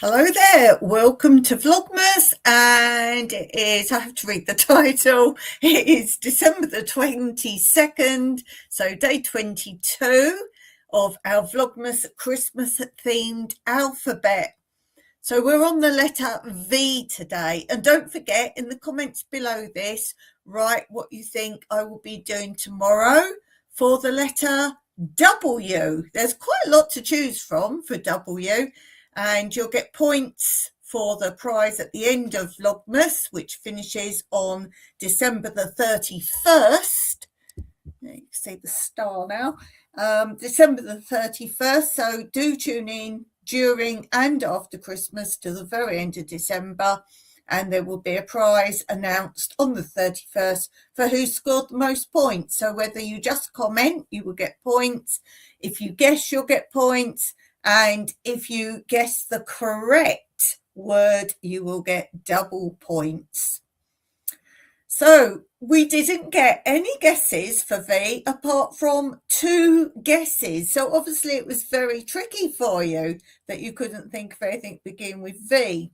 Hello there, welcome to Vlogmas, and it is, I have to read the title, it is December the 22nd, so day 22 of our Vlogmas Christmas themed alphabet. So we're on the letter V today, and don't forget in the comments below this, write what you think I will be doing tomorrow for the letter W. There's quite a lot to choose from for W. And you'll get points for the prize at the end of Vlogmas, which finishes on December the 31st. You can see the star now. December the 31st. So do tune in during and after Christmas to the very end of December. And there will be a prize announced on the 31st for who scored the most points. So whether you just comment, you will get points. If you guess, you'll get points. And if you guess the correct word, you will get double points. So we didn't get any guesses for V apart from 2 guesses. So obviously it was very tricky for you that you couldn't think of anything beginning with V.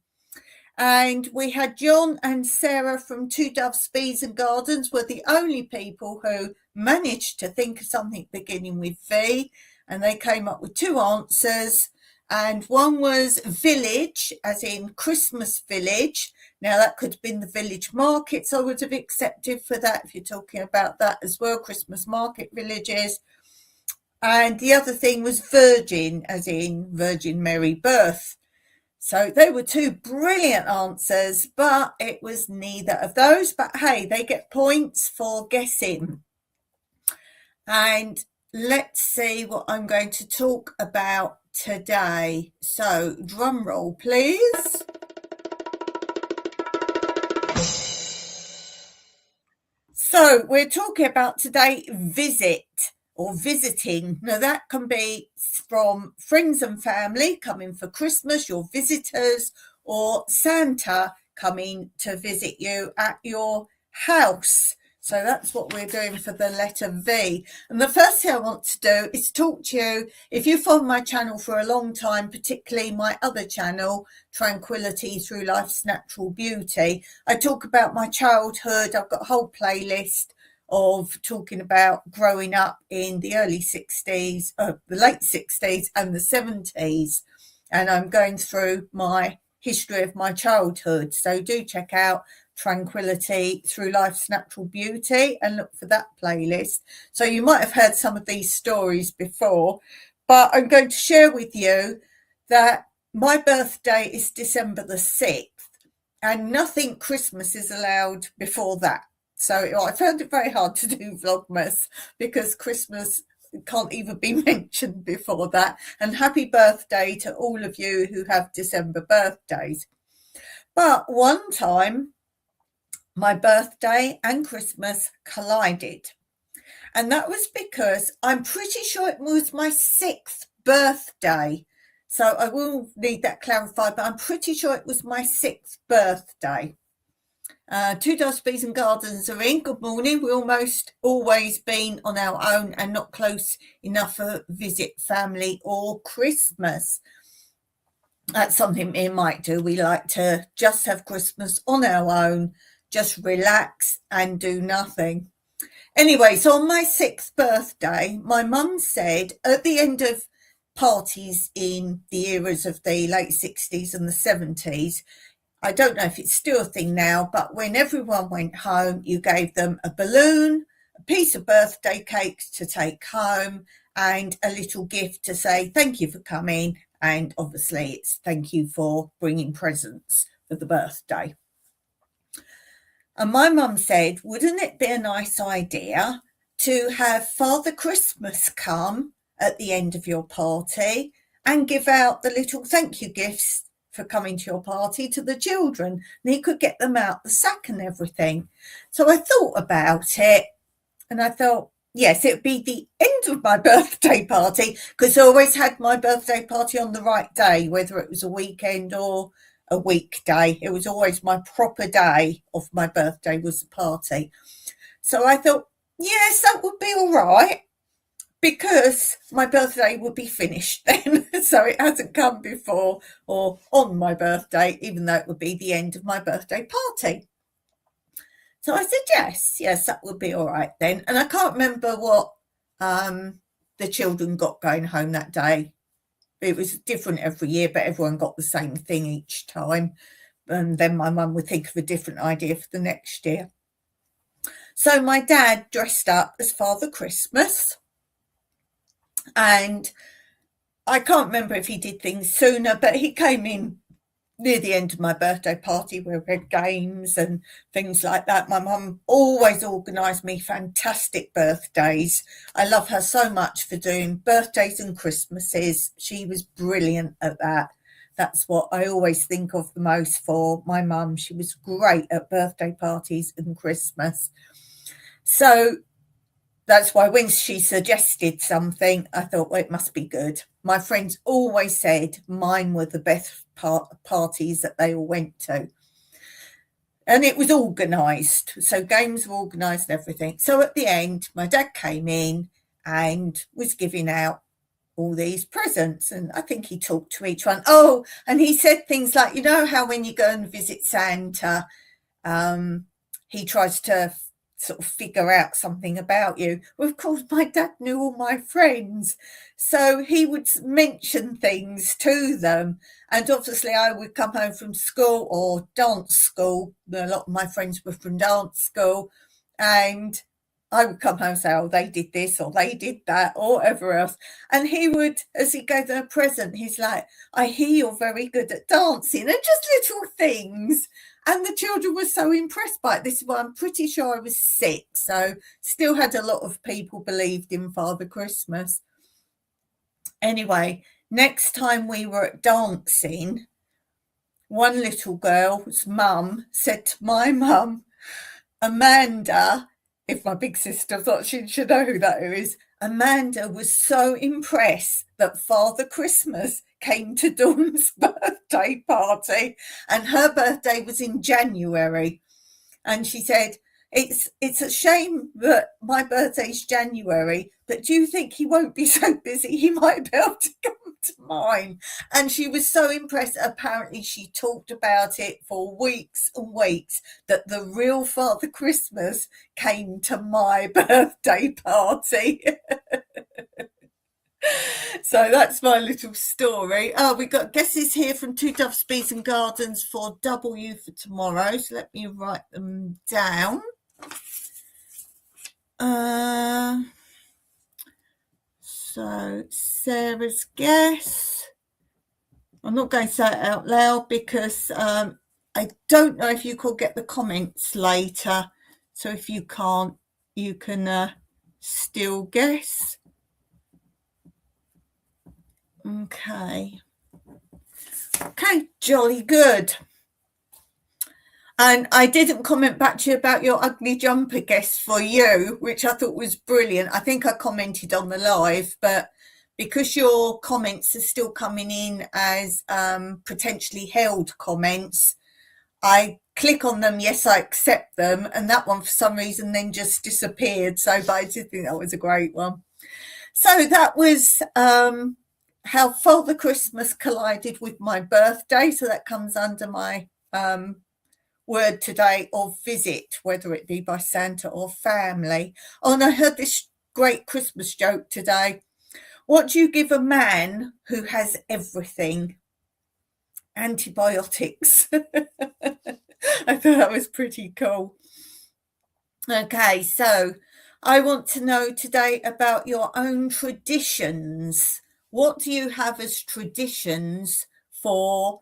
And we had John and Sarah from Two Doves, Bees and Gardens were the only people who managed to think of something beginning with V. And they came up with 2 answers, and one was village, as in Christmas village. Now that could have been the village markets I would have accepted for that, if you're talking about that as well, Christmas market villages. And the other thing was virgin, as in Virgin Mary birth. So they were 2 brilliant answers, but it was neither of those. But hey, they get points for guessing. And let's see what I'm going to talk about today. So drum roll, please. So we're talking about today visit or visiting. Now that can be from friends and family coming for Christmas, your visitors, or Santa coming to visit you at your house. So that's what we're doing for the letter V. And the first thing I want to do is talk to you, if you follow my channel for a long time, particularly my other channel, Tranquility Through Life's Natural Beauty, I talk about my childhood. I've got a whole playlist of talking about growing up in the early 60s, the late 60s and the 70s. And I'm going through my history of my childhood. So do check out Tranquility Through Life's Natural Beauty and look for that playlist. So you might have heard some of these stories before, but I'm going to share with you that my birthday is December the 6th and nothing Christmas is allowed before that. So I found it very hard to do Vlogmas because Christmas can't even be mentioned before that. And happy birthday to all of you who have December birthdays. But one time my birthday and Christmas collided. And that was because I'm pretty sure it was my 6th birthday. So I will need that clarified, but I'm pretty sure it was my 6th birthday. Two Doves, Bees and Gardens are in. Good morning. We almost always been on our own and not close enough for visit family or Christmas. That's something me and Mike do. We like to just have Christmas on our own, just relax and do nothing. Anyway, so on my 6th birthday, my mum said at the end of parties in the eras of the late 60s and the 70s. I don't know if it's still a thing now, but when everyone went home, you gave them a balloon, a piece of birthday cake to take home, and a little gift to say thank you for coming. And obviously it's thank you for bringing presents for the birthday. And my mum said, wouldn't it be a nice idea to have Father Christmas come at the end of your party and give out the little thank you gifts for coming to your party to the children, and he could get them out the sack and everything. So I thought about it, and I thought, yes, it would be the end of my birthday party, because I always had my birthday party on the right day, whether it was a weekend or a weekday. It was always my proper day of my birthday was the party. So I thought, yes, that would be all right, because my birthday would be finished then. So it hasn't come before or on my birthday, even though it would be the end of my birthday party. So I said, yes, that would be all right then. And I can't remember what the children got going home that day. It was different every year, but everyone got the same thing each time. And then my mum would think of a different idea for the next year. So my dad dressed up as Father Christmas. And I can't remember if he did things sooner, but he came in near the end of my birthday party where we had games and things like that. My mum always organised me fantastic birthdays. I love her so much for doing birthdays and Christmases. She was brilliant at that. That's what I always think of the most for my mum. She was great at birthday parties and Christmas. So that's why when she suggested something, I thought, well, it must be good. My friends always said mine were the best parties that they all went to. And it was organised. So games were organised and everything. So at the end, my dad came in and was giving out all these presents. And I think he talked to each one. Oh, and he said things like, you know how when you go and visit Santa, he tries to sort of figure out something about you. Well, of course, my dad knew all my friends, so he would mention things to them. And obviously I would come home from school or dance school. A lot of my friends were from dance school, and I would come home and say, oh, they did this or they did that or whatever else. And he would, as he gave them a present, he's like, I hear you're very good at dancing, and just little things. And the children were so impressed by it. This is why I'm pretty sure I was 6. So still had a lot of people believed in Father Christmas. Anyway, next time we were at dancing, one little girl's mum said to my mum, Amanda, if my big sister thought she should know who that is, Amanda was so impressed that Father Christmas came to Dawn's birthday party, and her birthday was in January. And she said, it's a shame that my birthday's January, but do you think he won't be so busy he might be able to come to mine? And she was so impressed. Apparently she talked about it for weeks and weeks, that the real Father Christmas came to my birthday party. So that's my little story. Oh, we got guesses here from Two Doves, Bees and Gardens for W for tomorrow. So let me write them down. So Sarah's guess. I'm not going to say it out loud because I don't know if you could get the comments later. So if you can't, you can still guess. Okay, jolly good. And I didn't comment back to you about your ugly jumper guess for you, which I thought was brilliant. I think I commented on the live, but because your comments are still coming in as potentially held comments, I click on them, yes, I accept them, and that one for some reason then just disappeared. So, but I did think that was a great one. So that was how Father Christmas collided with my birthday. So that comes under my word today of visit, whether it be by Santa or family. Oh, and I heard this great Christmas joke today. What do you give a man who has everything? Antibiotics. I thought that was pretty cool. Okay, so I want to know today about your own traditions. What do you have as traditions for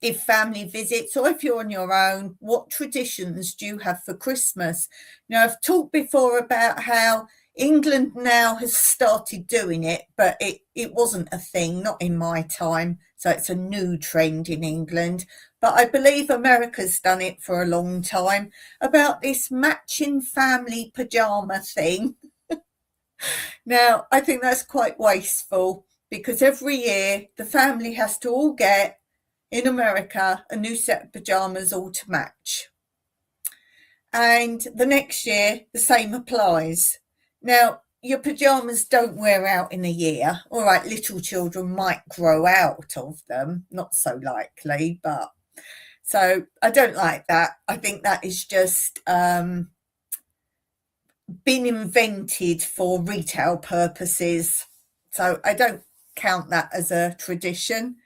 if family visits or if you're on your own? What traditions do you have for Christmas? Now, I've talked before about how England now has started doing it, but it wasn't a thing, not in my time. So it's a new trend in England. But I believe America's done it for a long time about this matching family pajama thing. Now, I think that's quite wasteful because every year the family has to all get, in America, a new set of pajamas all to match. And the next year, the same applies. Now, your pajamas don't wear out in a year. All right, little children might grow out of them, not so likely, but so I don't like that. I think that is just been invented for retail purposes. So I don't count that as a tradition.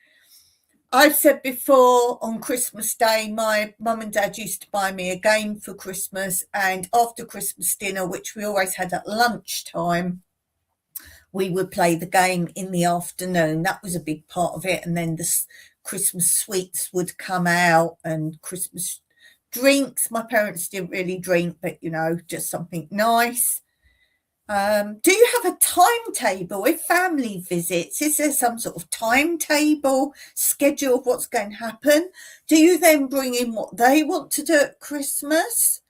I've said before, on Christmas Day, my mum and dad used to buy me a game for Christmas, and after Christmas dinner, which we always had at lunchtime, we would play the game in the afternoon. That was a big part of it. And then the Christmas sweets would come out and Christmas drinks. My parents didn't really drink, but, just something nice. Do you have a timetable with family visits? Is there some sort of timetable, schedule of what's going to happen? Do you then bring in what they want to do at Christmas?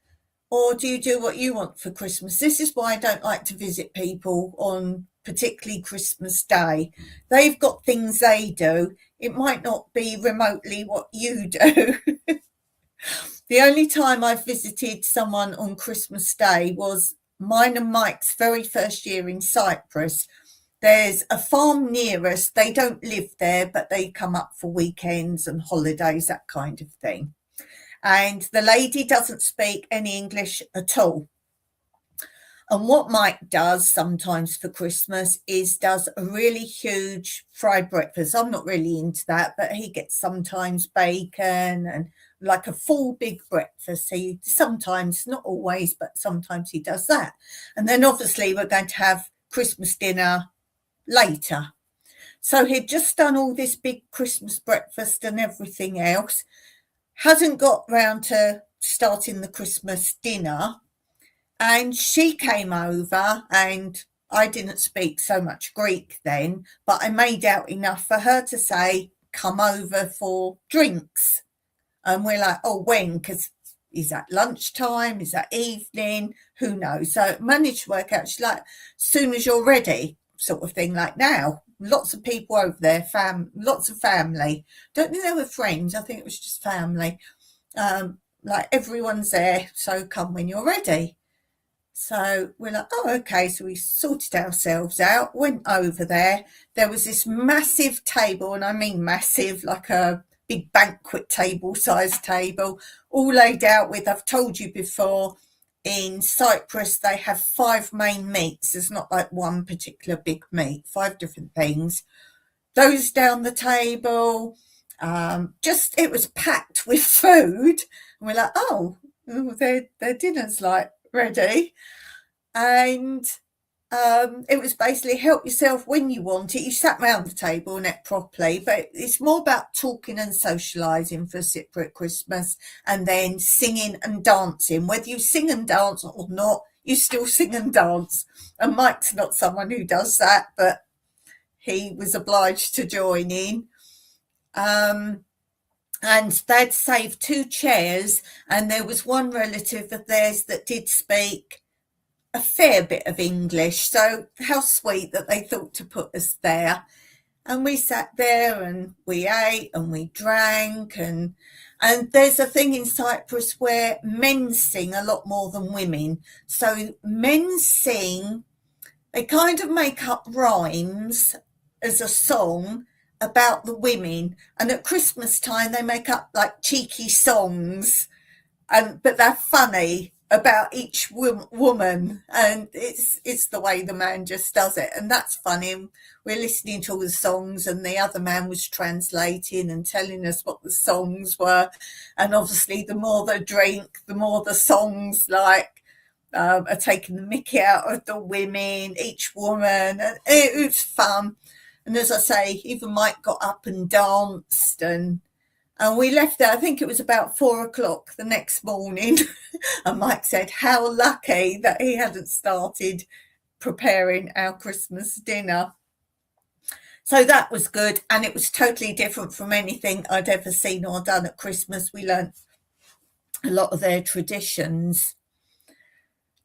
Or do you do what you want for Christmas? This is why I don't like to visit people on particularly Christmas Day. They've got things they do. It might not be remotely what you do. The only time I visited someone on Christmas Day was mine and Mike's very first year in Cyprus. There's a farm near us. They don't live there, but they come up for weekends and holidays, that kind of thing. And the lady doesn't speak any English at all. And what Mike does sometimes for Christmas is does a really huge fried breakfast. I'm not really into that, but he gets sometimes bacon and like a full big breakfast. He sometimes, not always, but sometimes he does that. And then obviously we're going to have Christmas dinner later. So he'd just done all this big Christmas breakfast and everything else, hasn't got round to starting the Christmas dinner. And she came over, and I didn't speak so much Greek then, but I made out enough for her to say, come over for drinks. And we're like, oh, when? Because is that lunchtime? Is that evening? Who knows? So managed to work out. She's like, soon as you're ready, sort of thing, like now. Lots of people over there, lots of family. Don't think they were friends. I think it was just family. Like everyone's there, so come when you're ready. So we're like, oh, okay. So we sorted ourselves out, went over there. There was this massive table, and I mean massive, like a big banquet table, size table, all laid out with, I've told you before, in Cyprus, they have 5 main meats. There's not like one particular big meat, 5 different things. Those down the table, it was packed with food. And we're like, oh, their dinner's like ready. And it was basically help yourself when you want it. You sat round the table and ate properly, but it's more about talking and socialising for Cypriot Christmas, and then singing and dancing. Whether you sing and dance or not, you still sing and dance. And Mike's not someone who does that, but he was obliged to join in. And they'd saved 2 chairs, and there was one relative of theirs that did speak a fair bit of English, so how sweet that they thought to put us there. And we sat there and we ate and we drank, and there's a thing in Cyprus where men sing a lot more than women. So men sing, they kind of make up rhymes as a song about the women, and at Christmas time they make up like cheeky songs, but they're funny. about each woman, and it's the way the man just does it, and that's funny. We're listening to all the songs, and the other man was translating and telling us what the songs were, and obviously the more they drink, the more the songs like are taking the mickey out of the women, each woman, and it was fun. And as I say, even Mike got up and danced, and we left there, I think it was about 4 o'clock the next morning. And Mike said how lucky that he hadn't started preparing our Christmas dinner. So that was good. And it was totally different from anything I'd ever seen or done at Christmas. We learnt a lot of their traditions.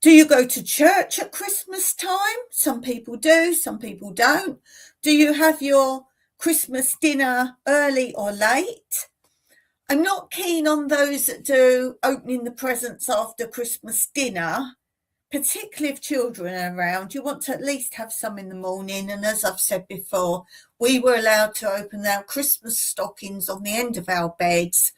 Do you go to church at Christmas time? Some people do, some people don't. Do you have your Christmas dinner early or late? I'm not keen on those that do opening the presents after Christmas dinner, particularly if children are around. You want to at least have some in the morning. And as I've said before, we were allowed to open our Christmas stockings on the end of our beds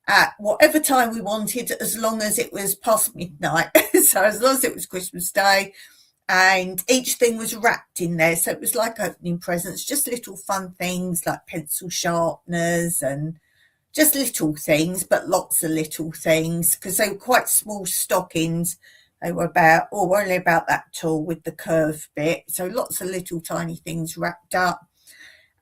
at whatever time we wanted, as long as it was past midnight. So as long as it was Christmas Day, and each thing was wrapped in there. So it was like opening presents, just little fun things like pencil sharpeners and just little things, but lots of little things, because they were quite small stockings. They were only about that tall with the curved bit. So lots of little tiny things wrapped up.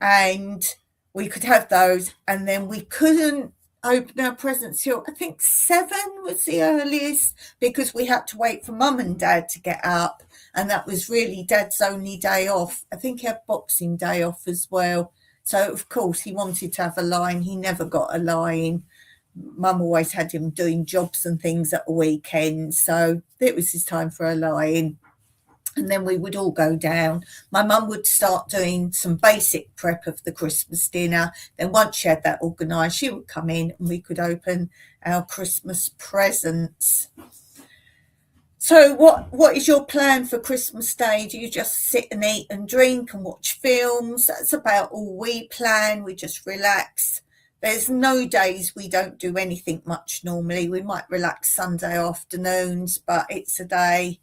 And we could have those. And then we couldn't open our presents till, I think 7 was the earliest, because we had to wait for Mum and Dad to get up. And that was really Dad's only day off. I think he had Boxing Day off as well. So, of course, he wanted to have a line. He never got a line. Mum always had him doing jobs and things at the weekend. So it was his time for a line. And then we would all go down. My mum would start doing some basic prep of the Christmas dinner. Then once she had that organised, she would come in and we could open our Christmas presents. So what is your plan for Christmas Day? Do you just sit and eat and drink and watch films? That's about all we plan. We just relax. There's no days we don't do anything much normally. We might relax Sunday afternoons, but it's a day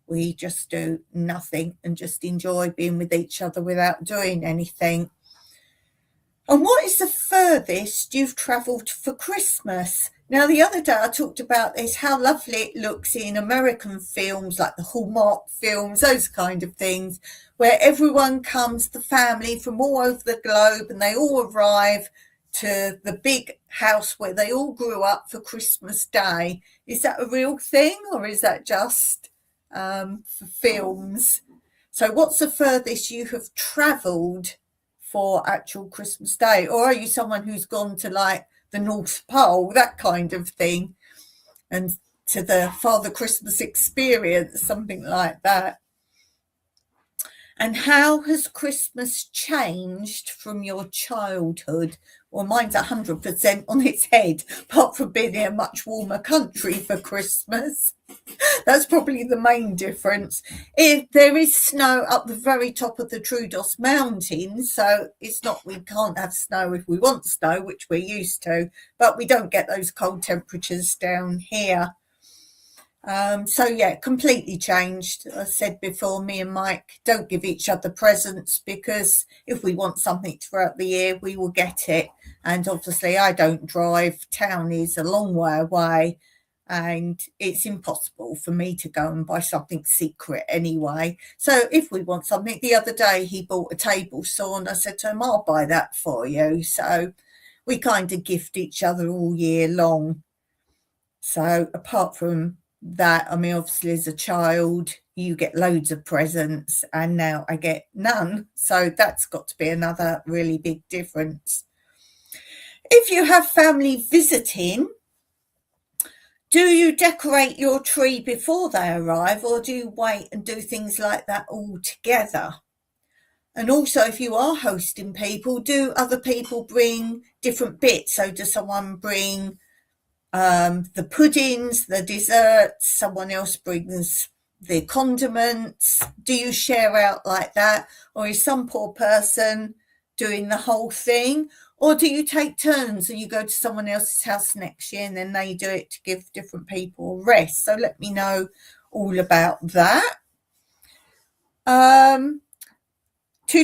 we just do nothing and just enjoy being with each other without doing anything. And what is the furthest you've travelled for Christmas? Now, the other day I talked about this, how lovely it looks in American films, like the Hallmark films, those kind of things, where everyone comes, the family from all over the globe, and they all arrive to the big house where they all grew up for Christmas Day. Is that a real thing, or is that just for films? So what's the furthest you have travelled for actual Christmas Day? Or are you someone who's gone to like the North Pole, that kind of thing, and to the Father Christmas experience, something like that? And how has Christmas changed from your childhood? Well, mine's 100% on its head, apart from being in a much warmer country for Christmas. That's probably the main difference. If there is snow up the very top of the Troodos Mountains, so it's not, we can't have snow if we want snow, which we're used to, but we don't get those cold temperatures down here. So yeah, completely changed. I said before, me and Mike don't give each other presents, because if we want something throughout the year, we will get it. And obviously I don't drive. Town is a long way away, and it's impossible for me to go and buy something secret anyway. So if we want something, the other day he bought a table saw, and I said to him, I'll buy that for you. So we kind of gift each other all year long. So apart from that, I mean, obviously as a child you get loads of presents, and now I get none. So that's got to be another really big difference. If you have family visiting, do you decorate your tree before they arrive, or do you wait and do things like that all together? And also, if you are hosting people, do other people bring different bits? So does someone bring the puddings, the desserts, someone else brings the condiments? Do you share out like that? Or is some poor person doing the whole thing? Or do you take turns and you go to someone else's house next year and then they do it to give different people a rest? So let me know all about that. Two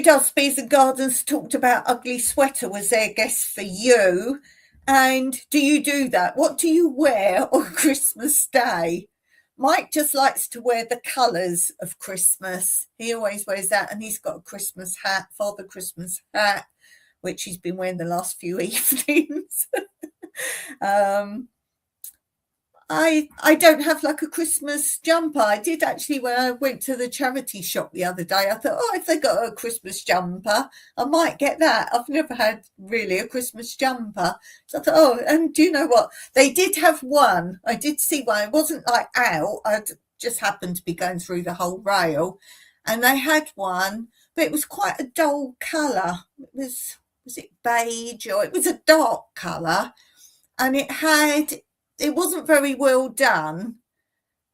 Dustbees and Gardens talked about Ugly Sweater was their guest for you. And do you do that? What do you wear on Christmas Day? Mike just likes to wear the colours of Christmas. He always wears that, and he's got a Christmas hat, Father Christmas hat, which he's been wearing the last few evenings. I don't have like a Christmas jumper. I did actually when I went to the charity shop the other day. I thought, oh, if they got a Christmas jumper, I might get that. I've never had really a Christmas jumper. So I thought, oh, and do you know what? They did have one. I did see one. It wasn't like out. I just happened to be going through the whole rail, and they had one, but it was quite a dull colour. It was it beige, or it was a dark colour, and it wasn't very well done,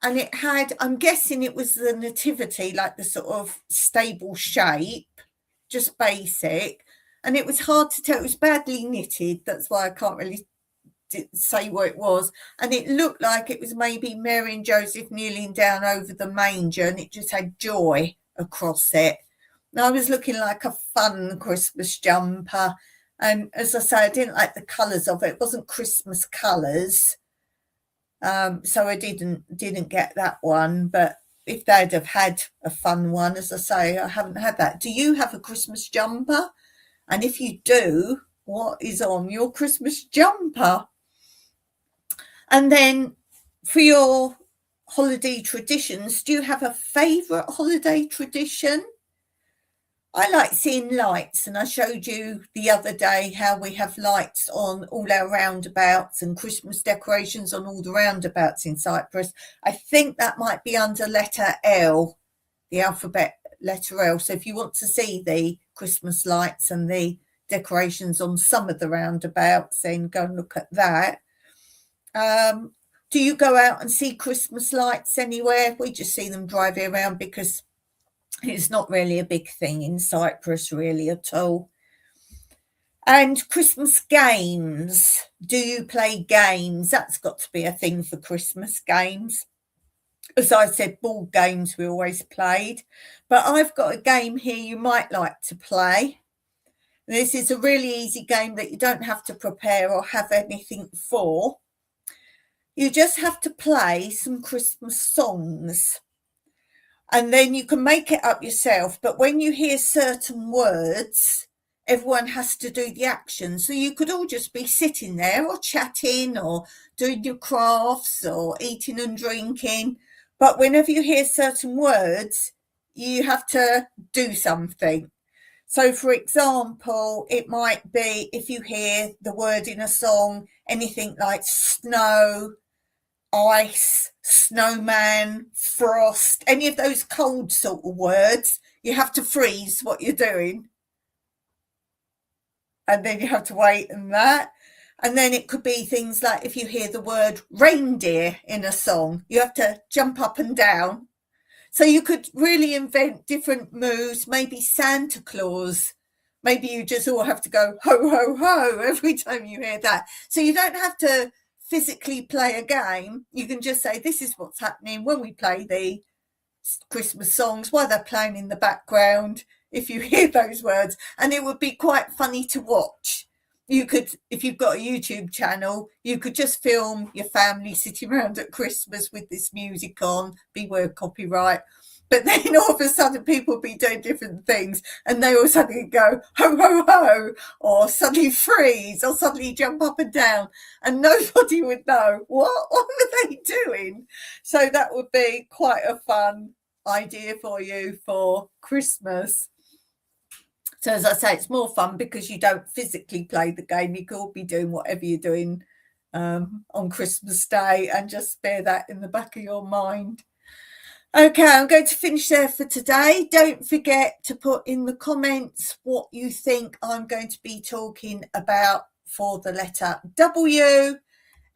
and it had, I'm guessing it was the nativity, like the sort of stable shape, just basic, and it was hard to tell. It was badly knitted, that's why I can't really say what it was, and it looked like it was maybe Mary and Joseph kneeling down over the manger, and it just had joy across it. And I was looking like a fun Christmas jumper, and as I say, I didn't like the colours of it. It wasn't Christmas colours. So I didn't get that one, but if they'd have had a fun one, as I say, I haven't had that. Do you have a Christmas jumper? And if you do, what is on your Christmas jumper? And then for your holiday traditions, do you have a favourite holiday tradition? I like seeing lights, and I showed you the other day how we have lights on all our roundabouts and Christmas decorations on all the roundabouts in Cyprus. I think that might be under letter L, the alphabet letter L. So if you want to see the Christmas lights and the decorations on some of the roundabouts, then go and look at that. Do you go out and see Christmas lights anywhere? We just see them driving around because it's not really a big thing in Cyprus really at all. And Christmas games. Do you play games? That's got to be a thing for Christmas games. As I said, board games we always played. But I've got a game here you might like to play. This is a really easy game that you don't have to prepare or have anything for. You just have to play some Christmas songs. And then you can make it up yourself. But when you hear certain words, everyone has to do the action. So you could all just be sitting there or chatting or doing your crafts or eating and drinking. But whenever you hear certain words, you have to do something. So, for example, it might be if you hear the word in a song, anything like snow, ice, snowman, frost, any of those cold sort of words, you have to freeze what you're doing. And then you have to wait and that. And then it could be things like if you hear the word reindeer in a song, you have to jump up and down. So you could really invent different moves, maybe Santa Claus. Maybe you just all have to go ho, ho, ho every time you hear that. So you don't have to physically play a game. You can just say, this is what's happening when we play the Christmas songs, while they're playing in the background, if you hear those words. And it would be quite funny to watch. You could, if you've got a YouTube channel, you could just film your family sitting around at Christmas with this music on, beware copyright. But then all of a sudden people will be doing different things and they all suddenly go ho, ho, ho, or suddenly freeze, or suddenly jump up and down, and nobody would know what were they doing. So that would be quite a fun idea for you for Christmas. So as I say, it's more fun because you don't physically play the game. You could all be doing whatever you're doing on Christmas Day, and just bear that in the back of your mind. Okay, I'm going to finish there for today. Don't forget to put in the comments what you think I'm going to be talking about for the letter W,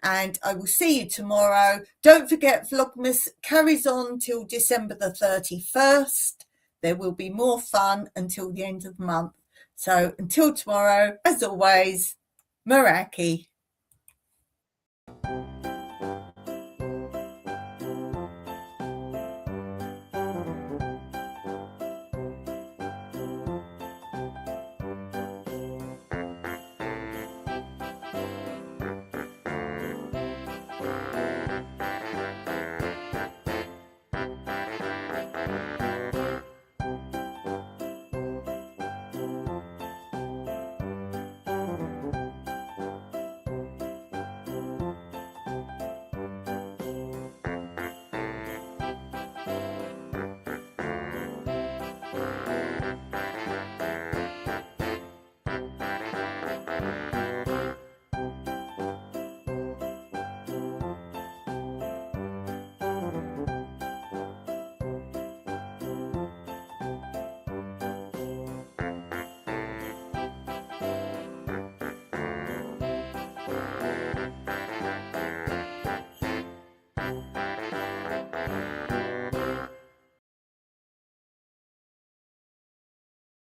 and I will see you tomorrow. Don't forget, Vlogmas carries on till December the 31st. There will be more fun until the end of the month. So until tomorrow, as always, Meraki.